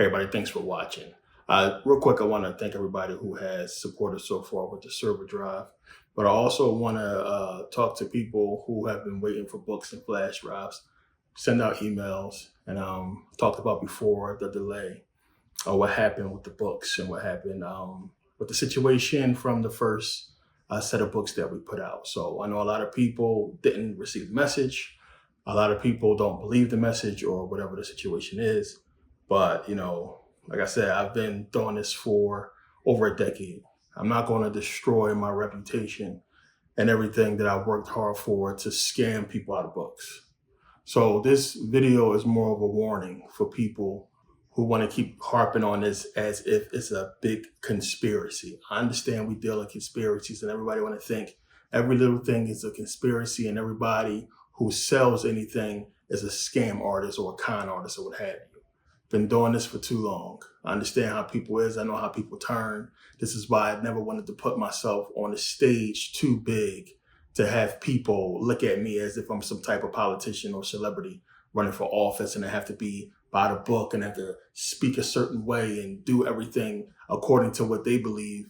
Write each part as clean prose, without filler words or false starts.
everybody, thanks for watching. Real quick, I want to thank everybody who has supported so far with the server drive, but I also want to talk to people who have been waiting for books and flash drives, send out emails, and talked about before the delay, or what happened with the books and what happened with the situation from the first set of books that we put out. So I know a lot of people didn't receive the message. A lot of people don't believe the message or whatever the situation is. But, like I said, I've been doing this for over a decade. I'm not going to destroy my reputation and everything that I've worked hard for to scam people out of books. So this video is more of a warning for people who want to keep harping on this as if it's a big conspiracy. I understand we deal in conspiracies and everybody want to think every little thing is a conspiracy and everybody who sells anything is a scam artist or a con artist or what have you. Been doing this for too long. I understand how people is. I know how people turn. This is why I never wanted to put myself on a stage too big to have people look at me as if I'm some type of politician or celebrity running for office and I have to be by the book and have to speak a certain way and do everything according to what they believe,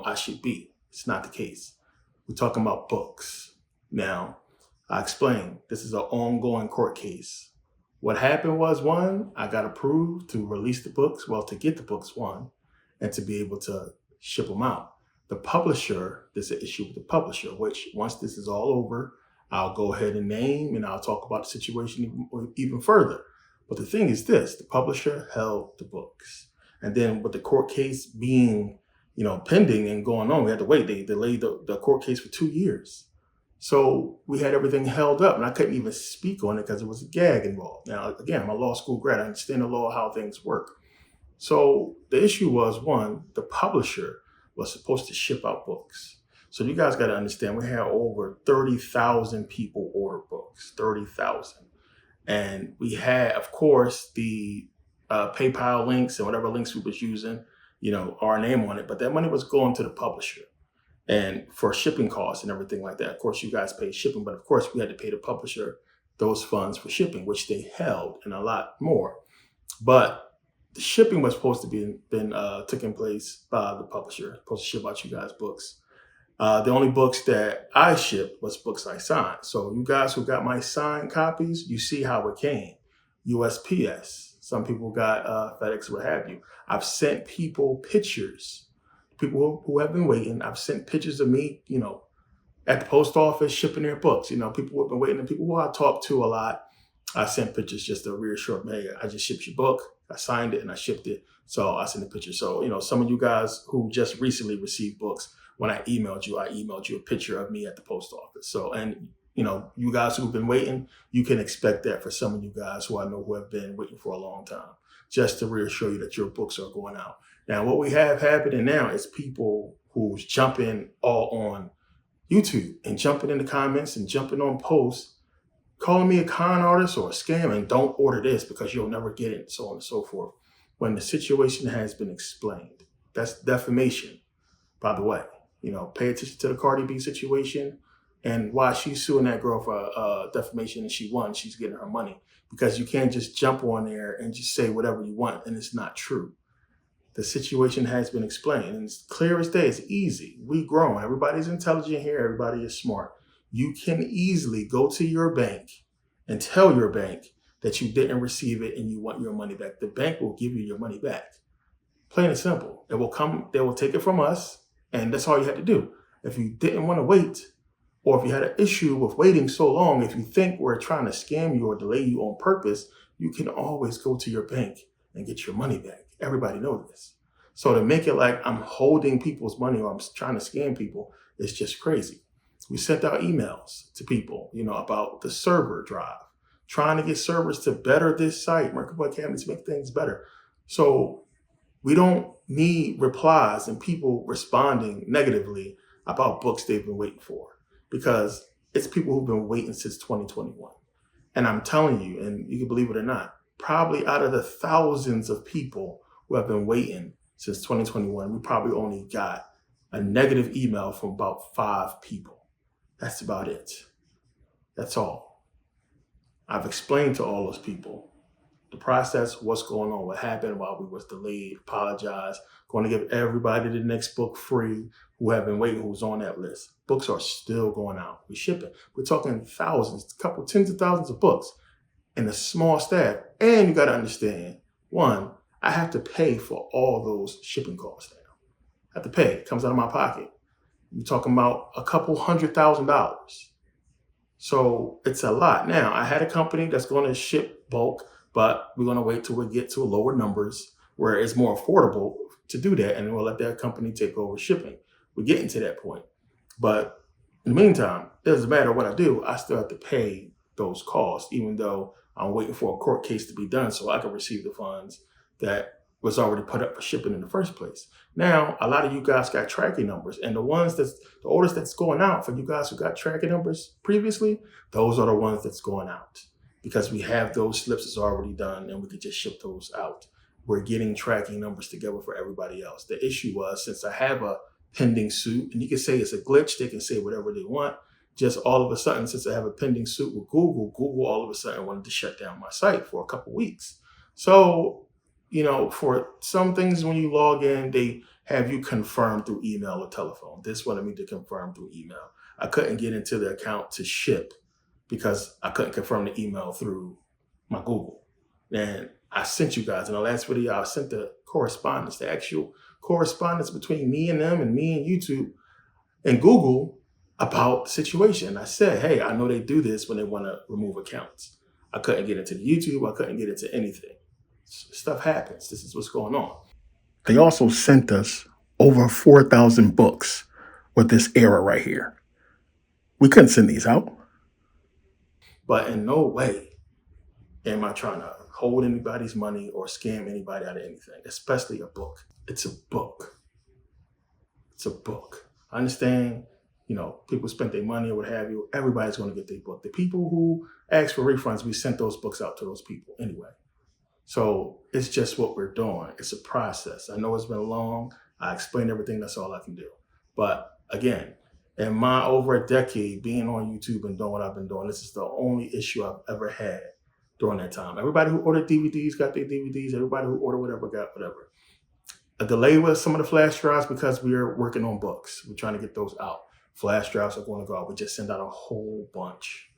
I should be. It's not the case. We're talking about books. Now, I explained, this is an ongoing court case. What happened was, one, I got approved to release the books, to get the books, one, and to be able to ship them out. The publisher, there's an issue with the publisher, which once this is all over, I'll go ahead and name and I'll talk about the situation even further. But the thing is this, the publisher held the books. And then with the court case being, pending and going on, we had to wait. They delayed the court case for 2 years. So we had everything held up and I couldn't even speak on it because there was a gag involved. Now, again, I'm a law school grad. I understand the law, how things work. So the issue was, one, the publisher was supposed to ship out books. So you guys got to understand, we had over 30,000 people order books, 30,000. And we had, of course, the PayPal links and whatever links we was using, our name on it. But that money was going to the publisher. And for shipping costs and everything like that, of course, you guys pay shipping, but of course, we had to pay the publisher those funds for shipping, which they held and a lot more. But the shipping was supposed to be taking place by the publisher, supposed to ship out you guys books. The only books that I shipped was books I signed. So you guys who got my signed copies, you see how it came. USPS. Some people got FedEx, what have you. I've sent people pictures. People who have been waiting, I've sent pictures of me, at the post office shipping their books. People who have been waiting and people who I talk to a lot, I sent pictures just to reassure them, hey, I just shipped your book. I signed it and I shipped it. So I sent a picture. So, some of you guys who just recently received books, when I emailed you a picture of me at the post office. So, and you guys who've been waiting, you can expect that for some of you guys who I know who have been waiting for a long time, just to reassure you that your books are going out. Now, what we have happening now is people who's jumping all on YouTube and jumping in the comments and jumping on posts, calling me a con artist or a scam and don't order this because you'll never get it, and so on and so forth. When the situation has been explained, that's defamation, by the way. Pay attention to the Cardi B situation and why she's suing that girl for defamation and she won. She's getting her money because you can't just jump on there and just say whatever you want and it's not true. The situation has been explained and it's clear as day. It's easy. We grown. Everybody's intelligent here. Everybody is smart. You can easily go to your bank and tell your bank that you didn't receive it and you want your money back. The bank will give you your money back. Plain and simple. It will come. They will take it from us. And that's all you had to do. If you didn't want to wait, or if you had an issue with waiting so long, if you think we're trying to scam you or delay you on purpose, you can always go to your bank and get your money back. Everybody knows this. So to make it like I'm holding people's money or I'm trying to scam people, it's just crazy. We sent out emails to people, about the server drive, trying to get servers to better this site, Merkabah Academy, to make things better. So we don't need replies and people responding negatively about books they've been waiting for, because it's people who've been waiting since 2021. And I'm telling you, and you can believe it or not, probably out of the thousands of people who have been waiting since 2021, we probably only got a negative email from about 5 people. That's about it. That's all. I've explained to all those people the process, what's going on, what happened, why we was delayed, apologize. Going to give everybody the next book free who have been waiting, who's on that list. Books are still going out. We're shipping. We're talking thousands, a couple, tens of thousands of books and a small staff. And you got to understand, one, I have to pay for all those shipping costs now. I have to pay. It comes out of my pocket. You're talking about a couple $100,000. So it's a lot. Now, I had a company that's going to ship bulk, but we're going to wait till we get to lower numbers where it's more affordable to do that. And we'll let that company take over shipping. We're getting to that point. But in the meantime, it doesn't matter what I do. I still have to pay those costs, even though I'm waiting for a court case to be done so I can receive the funds that was already put up for shipping in the first place. Now, a lot of you guys got tracking numbers, and the orders that's going out for you guys who got tracking numbers previously, those are the ones that's going out because we have those slips that's already done and we could just ship those out. We're getting tracking numbers together for everybody else. The issue was, since I have a pending suit, and you can say it's a glitch, they can say whatever they want. Just all of a sudden, since I have a pending suit with Google all of a sudden wanted to shut down my site for a couple weeks. So, for some things when you log in, they have you confirm through email or telephone. This wanted me to confirm through email. I couldn't get into the account to ship because I couldn't confirm the email through my Google. And I sent you guys in the last video, I sent the correspondence, the actual correspondence between me and them and me and YouTube and Google about the situation. I said, hey, I know they do this when they want to remove accounts. I couldn't get into the YouTube. I couldn't get into anything. Stuff happens. This is what's going on. They also sent us over 4,000 books with this error right here. We couldn't send these out. But in no way am I trying to hold anybody's money or scam anybody out of anything, especially a book. It's a book. It's a book. I understand, people spent their money or what have you. Everybody's going to get their book. The people who ask for refunds, we sent those books out to those people anyway. So it's just what we're doing. It's a process. I know it's been long. I explained everything. That's all I can do. But again, in my over a decade being on YouTube and doing what I've been doing, this is the only issue I've ever had during that time. Everybody who ordered DVDs got their DVDs. Everybody who ordered whatever got whatever. A delay with some of the flash drives because we are working on books. We're trying to get those out. Flash drives are going to go out. We just send out a whole bunch.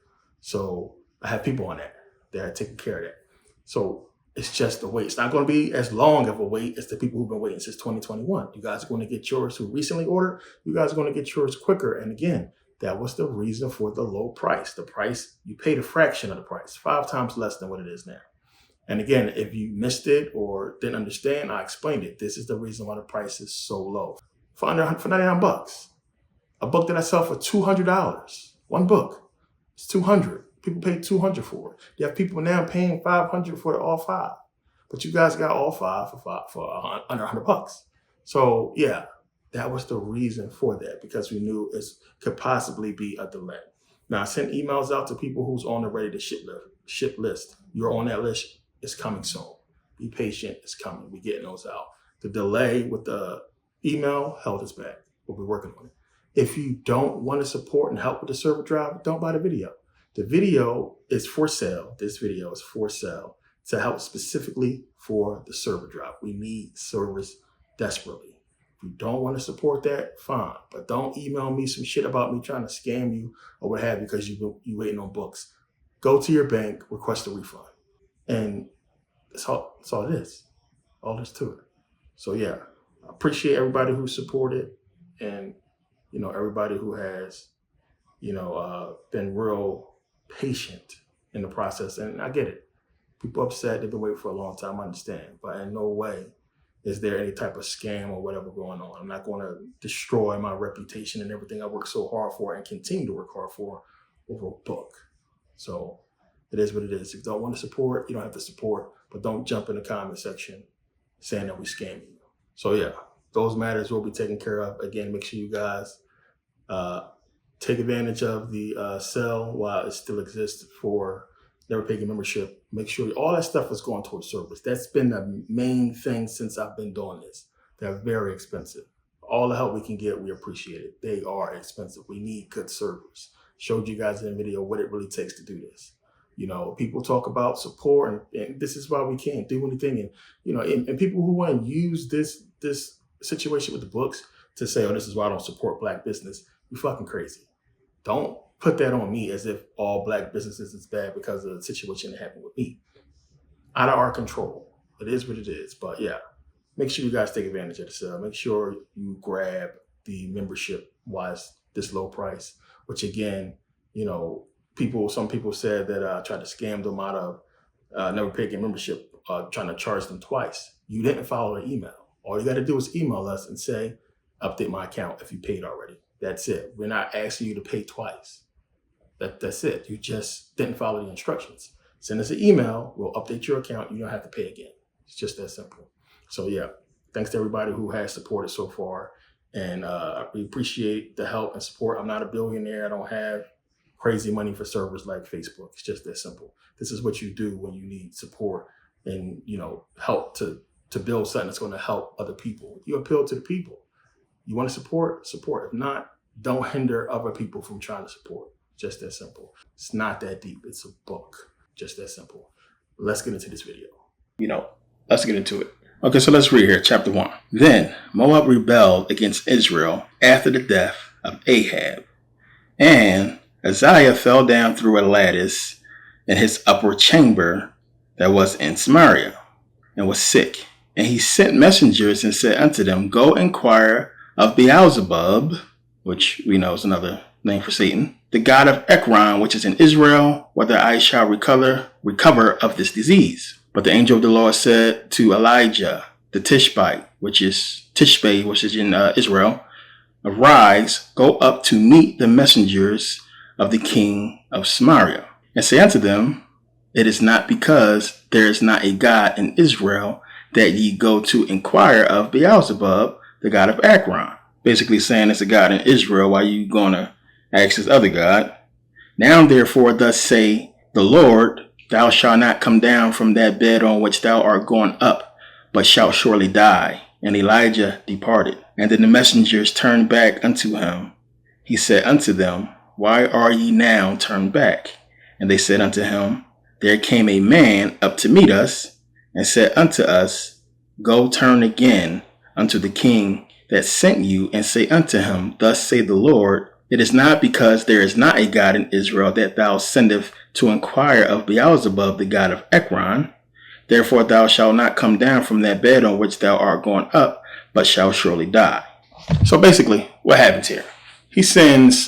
So I have people on that. They're taking care of that. So it's just the wait. It's not going to be as long of a wait as the people who've been waiting since 2021. You guys are going to get yours who recently ordered. You guys are going to get yours quicker. And again, that was the reason for the low price. The price, you paid a fraction of the price, 5 times less than what it is now. And again, if you missed it or didn't understand, I explained it. This is the reason why the price is so low. For 99 bucks, a book that I sell for $200, one book, it's $200. People pay $200 for it. You have people now paying $500 for all 5, but you guys got all 5 for under $100. So yeah, that was the reason for that, because we knew it could possibly be a delay. Now I sent emails out to people who's on the ready to ship list. You're on that list. It's coming soon. Be patient. It's coming. We're getting those out. The delay with the email held us back, but we're working on it. If you don't want to support and help with the server drive, don't buy the video. The video is for sale. This video is for sale to help specifically for the server drive. We need servers desperately. If you don't want to support that, fine. But don't email me some shit about me trying to scam you or what have you because you waiting on books. Go to your bank, request a refund. And that's all it is. All there's to it. So yeah, I appreciate everybody who supported and, everybody who has, been real patient in the process. And I get it. People upset. They've been waiting for a long time. I understand. But in no way is there any type of scam or whatever going on. I'm not going to destroy my reputation and everything I worked so hard for and continue to work hard for over a book. So it is what it is. If you don't want to support, you don't have to support, but don't jump in the comment section saying that we scam you. So yeah, those matters will be taken care of. Again, make sure you guys take advantage of the sale while it still exists for Never Paying Membership. Make sure all that stuff is going towards service. That's been the main thing since I've been doing this. They're very expensive. All the help we can get, we appreciate it. They are expensive. We need good servers. Showed you guys in the video what it really takes to do this. People talk about support, and this is why we can't do anything. And people who want to use this situation with the books to say, oh, this is why I don't support Black business, you fucking crazy. Don't put that on me as if all Black businesses is bad because of the situation that happened with me. Out of our control. It is what it is. But yeah, make sure you guys take advantage of the sale. Make sure you grab the membership while it's this low price, which again, some people said that I tried to scam them out of never paying a membership, trying to charge them twice. You didn't follow the email. All you got to do is email us and say, update my account if you paid already. That's it. We're not asking you to pay twice. That's it. You just didn't follow the instructions. Send us an email. We'll update your account. You don't have to pay again. It's just that simple. So yeah, thanks to everybody who has supported so far. And we appreciate the help and support. I'm not a billionaire. I don't have crazy money for servers like Facebook. It's just that simple. This is what you do when you need support and, help to build something that's going to help other people. You appeal to the people. You want to support. If not, don't hinder other people from trying to support. Just that simple. It's not that deep. It's a book. Just that simple. Let's get into this video. Let's get into it. Okay, so let's read here, chapter 1. Then Moab rebelled against Israel after the death of Ahab. And Uzziah fell down through a lattice in his upper chamber that was in Samaria, and was sick. And he sent messengers and said unto them, Go inquire of Beelzebub, which we know is another name for Satan, the god of Ekron, which is in Israel, whether I shall recover of this disease. But the angel of the Lord said to Elijah, the Tishbite, which is in Israel, Arise, go up to meet the messengers of the king of Samaria, and say unto them, It is not because there is not a God in Israel that ye go to inquire of Beelzebub, the god of Ekron. Basically saying it's a god in Israel, why you going to ask this other god? Now therefore thus say the Lord, Thou shalt not come down from that bed on which thou art gone up, but shalt surely die. And Elijah departed. And then the messengers turned back unto him. He said unto them, Why are ye now turned back? And they said unto him, There came a man up to meet us, and said unto us, Go turn again unto the king that sent you, and say unto him, Thus saith the Lord, It is not because there is not a God in Israel that thou sendest to inquire of Beelzebub, the god of Ekron. Therefore thou shalt not come down from that bed on which thou art gone up, but shalt surely die. So basically, what happens here? He sends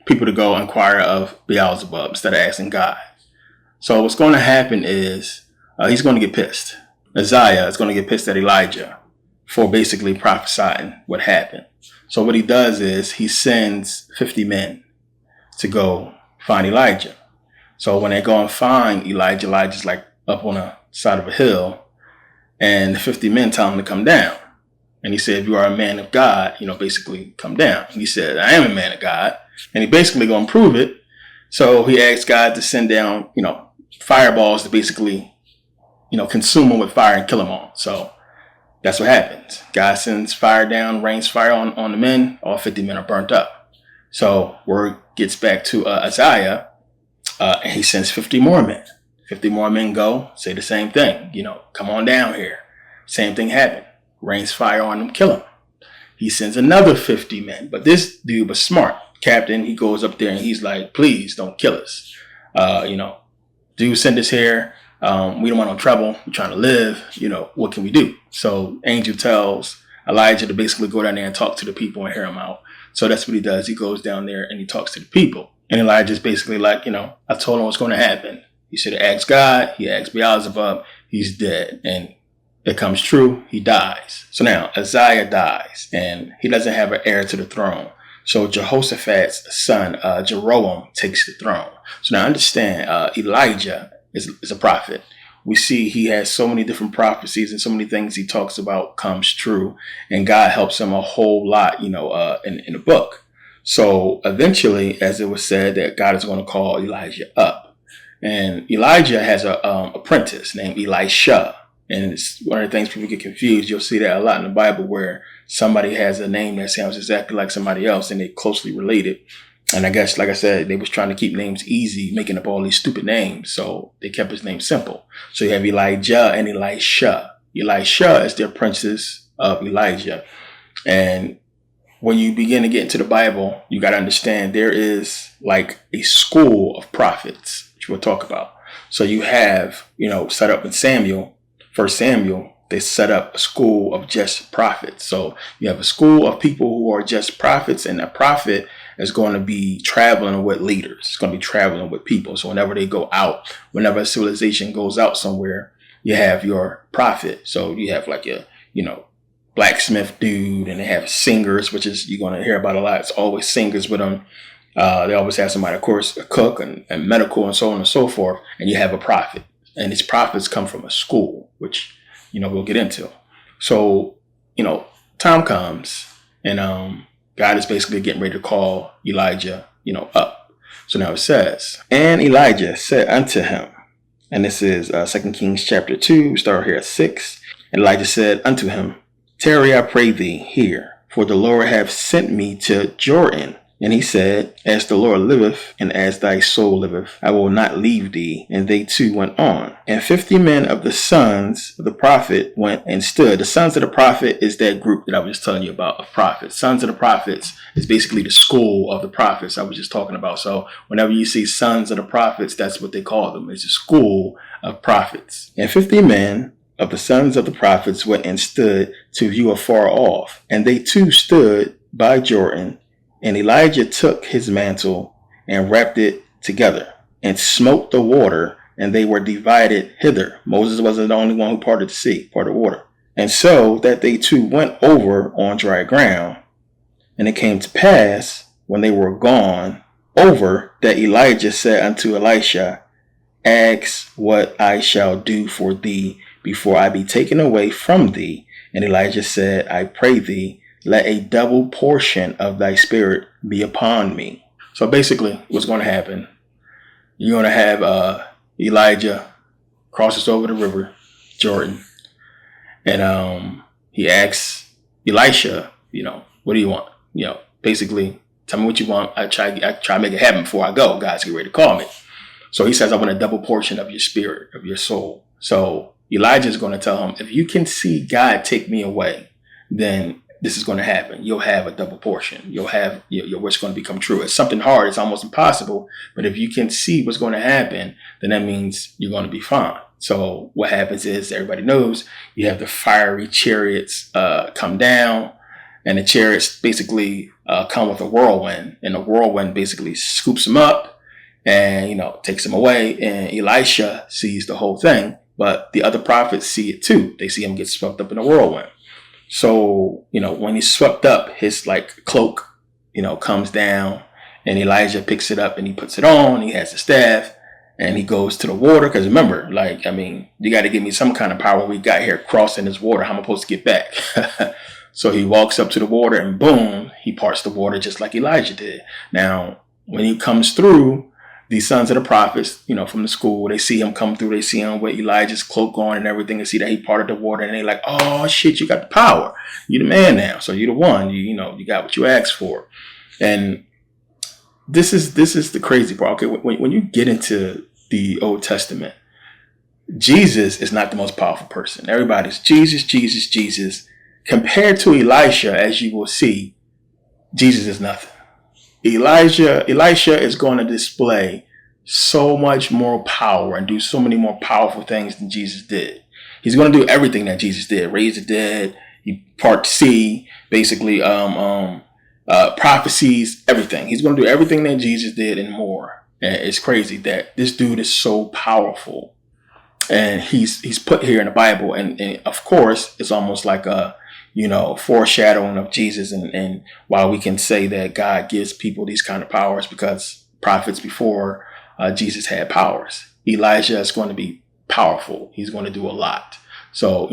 people to go inquire of Beelzebub instead of asking God. So what's going to happen is he's going to get pissed. Uzziah is going to get pissed at Elijah for basically prophesying what happened. So what he does is he sends 50 men to go find Elijah. So when they go and find Elijah, Elijah's like up on the side of a hill, and the 50 men tell him to come down. And he said, if you are a man of God, basically come down. And he said, I am a man of God. And he basically going to prove it. So he asked God to send down, fireballs to basically, consume them with fire and kill them all. So that's what happens. God sends fire down, rains fire on the men. All 50 men are burnt up. So word gets back to Uzziah, and he sends 50 more men. 50 more men go, say the same thing. Come on down here. Same thing happened. Rains fire on them, kill him. He sends another 50 men. But this dude was smart. Captain, he goes up there and he's like, please don't kill us. Dude, send us here. We don't want no trouble. We're trying to live. What can we do? So angel tells Elijah to basically go down there and talk to the people and hear them out. So that's what he does. He goes down there and he talks to the people. And Elijah's basically like, I told him what's going to happen. He should have asked God. He asked Beelzebub. He's dead. And it comes true. He dies. So now Uzziah dies and he doesn't have an heir to the throne. So Jehoshaphat's son, Jeroboam, takes the throne. So now understand, Elijah is a prophet. We see he has so many different prophecies and so many things he talks about comes true. And God helps him a whole lot, in the book. So eventually, as it was said, that God is going to call Elijah up. And Elijah has an apprentice named Elisha. And it's one of the things people get confused. You'll see that a lot in the Bible where somebody has a name that sounds exactly like somebody else and they're closely related. And I guess, like I said, they was trying to keep names easy, making up all these stupid names. So they kept his name simple. So you have Elijah and Elisha. Elisha is the apprentice of Elijah. And when you begin to get into the Bible, you got to understand there is like a school of prophets, which we'll talk about. So you have, set up in First Samuel, they set up a school of just prophets. So you have a school of people who are just prophets, and a prophet is going to be traveling with leaders. It's going to be traveling with people. So whenever they go out, whenever a civilization goes out somewhere, you have your prophet. So you have like your, blacksmith dude, and they have singers, which is you're going to hear about a lot. It's always singers with them. They always have somebody, of course, a cook and medical and so on and so forth. And you have a prophet. And these prophets come from a school, which, we'll get into. So, time comes and God is basically getting ready to call Elijah, up. So now it says, and Elijah said unto him, and this is 2 Kings chapter 2, start here at 6. And Elijah said unto him, tarry, I pray thee, here, for the Lord hath sent me to Jordan. And he said, as the Lord liveth, and as thy soul liveth, I will not leave thee. And they two went on. And 50 men of the sons of the prophet went and stood. The sons of the prophet is that group that I was just telling you about, of prophets. Sons of the prophets is basically the school of the prophets I was just talking about. So whenever you see sons of the prophets, that's what they call them. It's a school of prophets. And 50 men of the sons of the prophets went and stood to view afar off. And they too stood by Jordan. And Elijah took his mantle and wrapped it together and smote the water, and they were divided hither. Moses wasn't the only one who parted the sea, parted water. And so that they two went over on dry ground. And it came to pass, when they were gone over, that Elijah said unto Elisha, ask what I shall do for thee before I be taken away from thee. And Elijah said, I pray thee, let a double portion of thy spirit be upon me. So basically, what's going to happen, you're going to have Elijah crosses over the river, Jordan. And he asks Elisha, what do you want? Basically, tell me what you want. I try to make it happen before I go. God's getting ready to call me. So he says, I want a double portion of your spirit, of your soul. So Elijah is going to tell him, if you can see God take me away, then this is going to happen. You'll have a double portion. You'll have your wish going to become true. It's something hard. It's almost impossible. But if you can see what's going to happen, then that means you're going to be fine. So what happens is, everybody knows, you have the fiery chariots come down, and the chariots basically come with a whirlwind, and the whirlwind basically scoops them up and, takes them away. And Elisha sees the whole thing, but the other prophets see it too. They see him get swept up in a whirlwind. So, when he's swept up, his cloak, comes down, and Elijah picks it up and he puts it on. He has the staff and he goes to the water. Cause remember, you got to give me some kind of power. We got here crossing this water. How am I supposed to get back? So he walks up to the water and boom, he parts the water just like Elijah did. Now, when he comes through, these sons of the prophets, from the school, they see him come through. They see him with Elijah's cloak on and everything. They see that he parted the water, and they're like, "Oh shit, you got the power. You're the man now. So you're the one. You got what you asked for." And this is the crazy part. Okay, when you get into the Old Testament, Jesus is not the most powerful person. Everybody's Jesus, Jesus, Jesus. Compared to Elisha, as you will see, Jesus is nothing. Elisha is going to display so much more power and do so many more powerful things than Jesus did. He's going to do everything that Jesus did. Raise the dead. He part the sea, basically, prophecies, everything. He's going to do everything that Jesus did and more. And it's crazy that this dude is so powerful, and he's put here in the Bible. And of course, it's almost like a foreshadowing of Jesus. And why we can say that God gives people these kind of powers, because prophets before Jesus had powers. Elijah is going to be powerful. He's going to do a lot. So,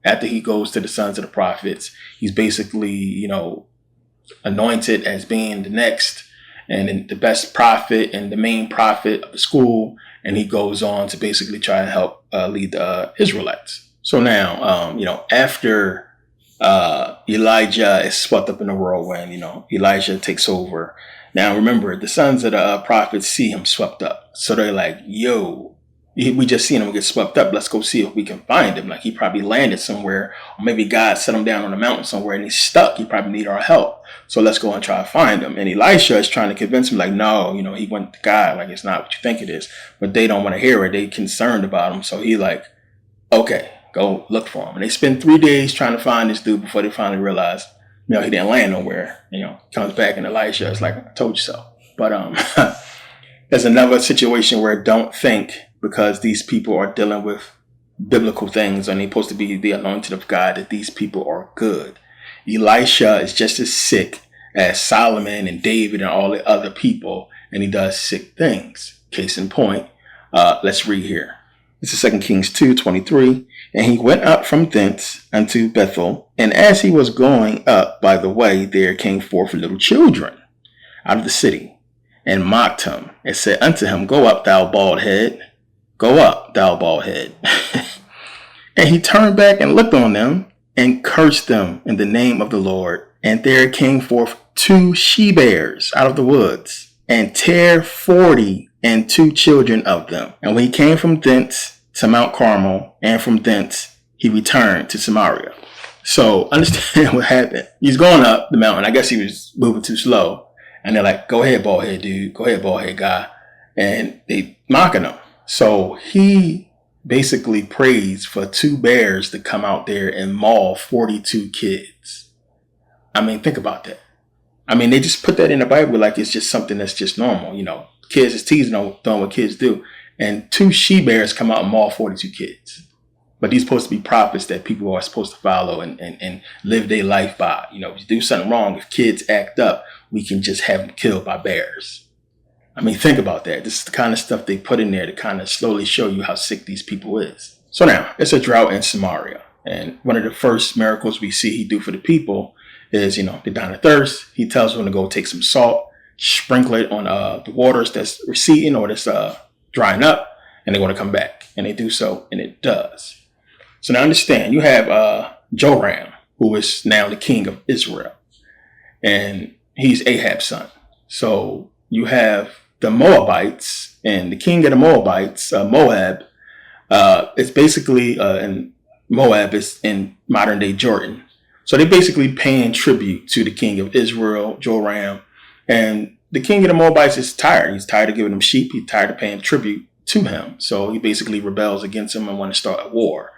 after he goes to the sons of the prophets, he's basically, anointed as being the next and the best prophet and the main prophet of the school. And he goes on to basically try to help lead the Israelites. So now, after Elijah is swept up in a whirlwind. Elijah takes over. Now, remember, the sons of the prophets see him swept up. So they're like, yo, we just seen him get swept up. Let's go see if we can find him. Like, he probably landed somewhere, or maybe God set him down on a mountain somewhere and he's stuck. He probably need our help. So let's go and try to find him. And Elisha is trying to convince him, like, no, he went to God. Like, it's not what you think it is. But they don't want to hear it. They concerned about him. So he like, okay, go look for him. And they spend 3 days trying to find this dude before they finally realize, he didn't land nowhere. Comes back and Elisha is like, I told you so. But there's another situation where don't think because these people are dealing with biblical things and they're supposed to be the anointed of God that these people are good. Elisha is just as sick as Solomon and David and all the other people, and he does sick things. Case in point, let's read here. This is 2 Kings 2:23. And he went up from thence unto Bethel, and as he was going up by the way, there came forth little children out of the city, and mocked him, and said unto him, Go up, thou bald head. Go up, thou bald head. And he turned back and looked on them, and cursed them in the name of the Lord. And there came forth 2 she-bears out of the woods, and tare 42 children of them. And when he came from thence to Mount Carmel, and from thence he returned to Samaria. So understand what happened. He's going up the mountain. I guess he was moving too slow. And they're like, go ahead, bald head dude. Go ahead, bald head guy. And they mocking him. So he basically prays for 2 bears to come out there and maul 42 kids. I mean, think about that. I mean, they just put that in the Bible like it's just something that's just normal. Kids is teasing on doing what kids do. And 2 she-bears come out and maul 42 kids. But these supposed to be prophets that people are supposed to follow and live their life by. If you do something wrong, if kids act up, we can just have them killed by bears. I mean, think about that. This is the kind of stuff they put in there to kind of slowly show you how sick these people is. So now, it's a drought in Samaria. And one of the first miracles we see he do for the people is, they're dying of thirst. He tells them to go take some salt, sprinkle it on the waters that's receding or that's drying up, and they want to come back. And they do so, and it does. So now understand, you have Joram, who is now the king of Israel. And he's Ahab's son. So you have the Moabites, and the king of the Moabites, Moab, it's basically, in Moab is in modern day Jordan. So they're basically paying tribute to the king of Israel, Joram. And the king of the Moabites is tired. He's tired of giving them sheep. He's tired of paying tribute to him. So he basically rebels against him and want to start a war.